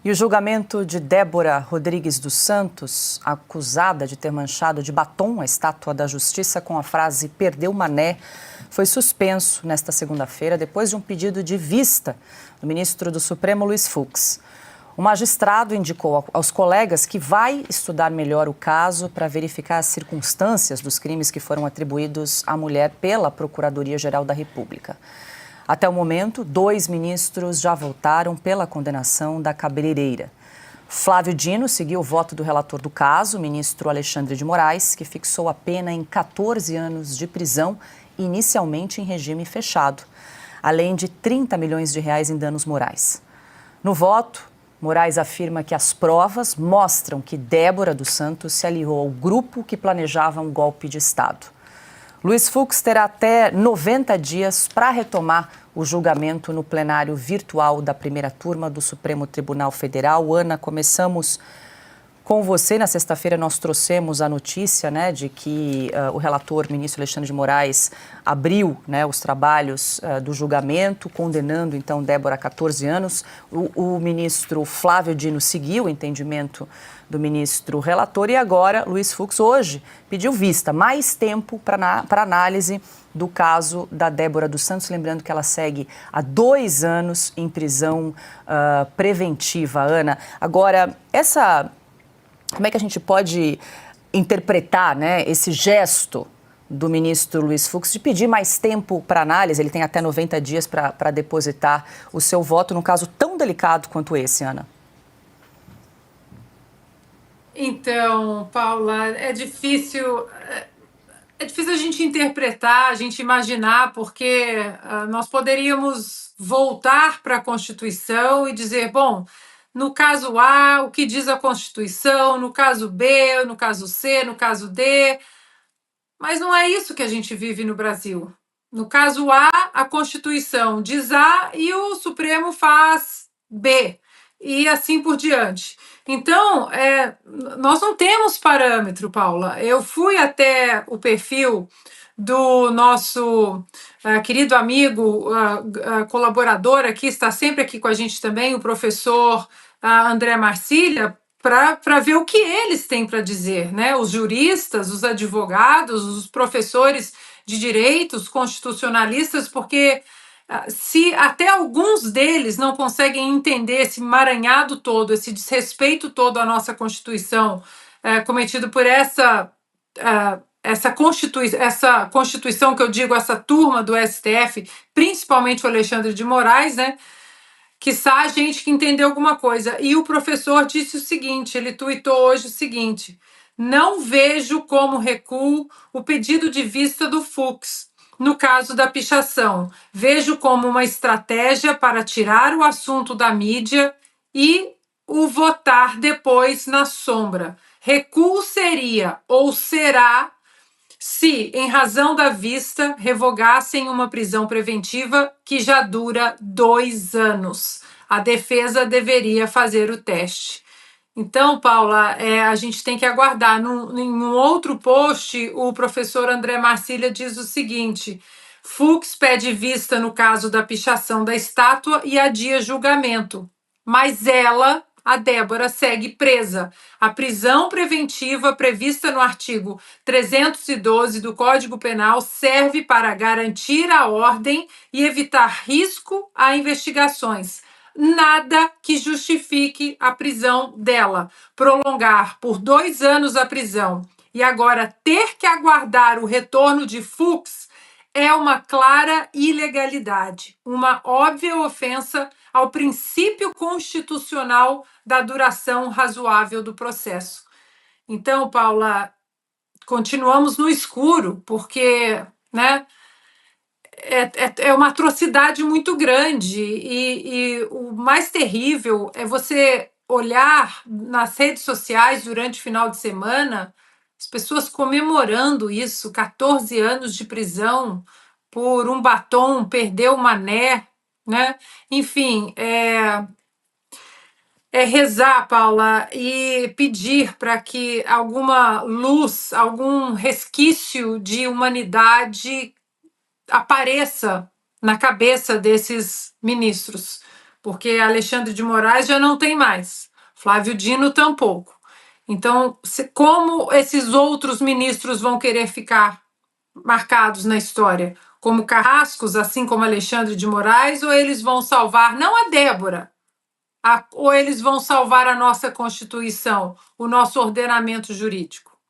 E o julgamento de Débora Rodrigues dos Santos, acusada de ter manchado de batom a estátua da Justiça com a frase "perdeu Mané", foi suspenso nesta segunda-feira depois de um pedido de vista do ministro do Supremo, Luiz Fux. O magistrado indicou aos colegas que vai estudar melhor o caso para verificar as circunstâncias dos crimes que foram atribuídos à mulher pela Procuradoria-Geral da República. Até o momento, 2 ministros já votaram pela condenação da cabeleireira. Flávio Dino seguiu o voto do relator do caso, o ministro Alexandre de Moraes, que fixou a pena em 14 anos de prisão, inicialmente em regime fechado, além de 30 milhões de reais em danos morais. No voto, Moraes afirma que as provas mostram que Débora dos Santos se aliou ao grupo que planejava um golpe de Estado. Luiz Fux terá até 90 dias para retomar o julgamento no plenário virtual da primeira turma do Supremo Tribunal Federal. Ana, começamos com você. Na sexta-feira nós trouxemos a notícia, de que o relator, ministro Alexandre de Moraes, abriu, os trabalhos do julgamento, condenando então Débora a 14 anos. O ministro Flávio Dino seguiu o entendimento do ministro relator e agora Luiz Fux hoje pediu vista, mais tempo para análise do caso da Débora dos Santos, lembrando que ela segue há 2 anos em prisão preventiva. Ana, agora, como é que a gente pode interpretar, esse gesto do ministro Luiz Fux de pedir mais tempo para análise? Ele tem até 90 dias para depositar o seu voto num caso tão delicado quanto esse, Ana. Então, Paula, é difícil a gente interpretar, a gente imaginar, porque nós poderíamos voltar para a Constituição e dizer, bom, no caso A, o que diz a Constituição, no caso B, no caso C, no caso D, mas não é isso que a gente vive no Brasil. No caso A, a Constituição diz A e o Supremo faz B, e assim por diante. Então, nós não temos parâmetro, Paula. Eu fui até o perfil do nosso querido amigo, colaborador aqui, está sempre aqui com a gente também, o professor André Marcília, para ver o que eles têm para dizer, os juristas, os advogados, os professores de direito, os constitucionalistas, porque se até alguns deles não conseguem entender esse emaranhado todo, esse desrespeito todo à nossa Constituição, cometido por essa Constituição que eu digo, essa turma do STF, principalmente o Alexandre de Moraes, quiçá a gente que entendeu alguma coisa. E o professor disse o seguinte, ele tuitou hoje o seguinte: não vejo como recuo o pedido de vista do Fux no caso da pichação. Vejo como uma estratégia para tirar o assunto da mídia e o votar depois na sombra. Recuo seria ou será se, em razão da vista, revogassem uma prisão preventiva que já dura 2 anos. A defesa deveria fazer o teste. Então, Paula, a gente tem que aguardar. Em um outro post, o professor André Marcília diz o seguinte: Fux pede vista no caso da pichação da estátua e adia julgamento. Mas ela, a Débora, segue presa. A prisão preventiva prevista no artigo 312 do Código Penal serve para garantir a ordem e evitar risco a investigações. Nada que justifique a prisão dela. Prolongar por 2 anos a prisão e agora ter que aguardar o retorno de Fux é uma clara ilegalidade, uma óbvia ofensa ao princípio constitucional da duração razoável do processo. Então, Paula, continuamos no escuro, porque, é uma atrocidade muito grande e o mais terrível é você olhar nas redes sociais durante o final de semana as pessoas comemorando isso, 14 anos de prisão por um batom, perdeu o Mané, Enfim, rezar, Paula, e pedir para que alguma luz, algum resquício de humanidade apareça na cabeça desses ministros, porque Alexandre de Moraes já não tem mais, Flávio Dino tampouco. Então, como esses outros ministros vão querer ficar marcados na história? Como carrascos, assim como Alexandre de Moraes, ou eles vão salvar, não a Débora, ou eles vão salvar a nossa Constituição, o nosso ordenamento jurídico?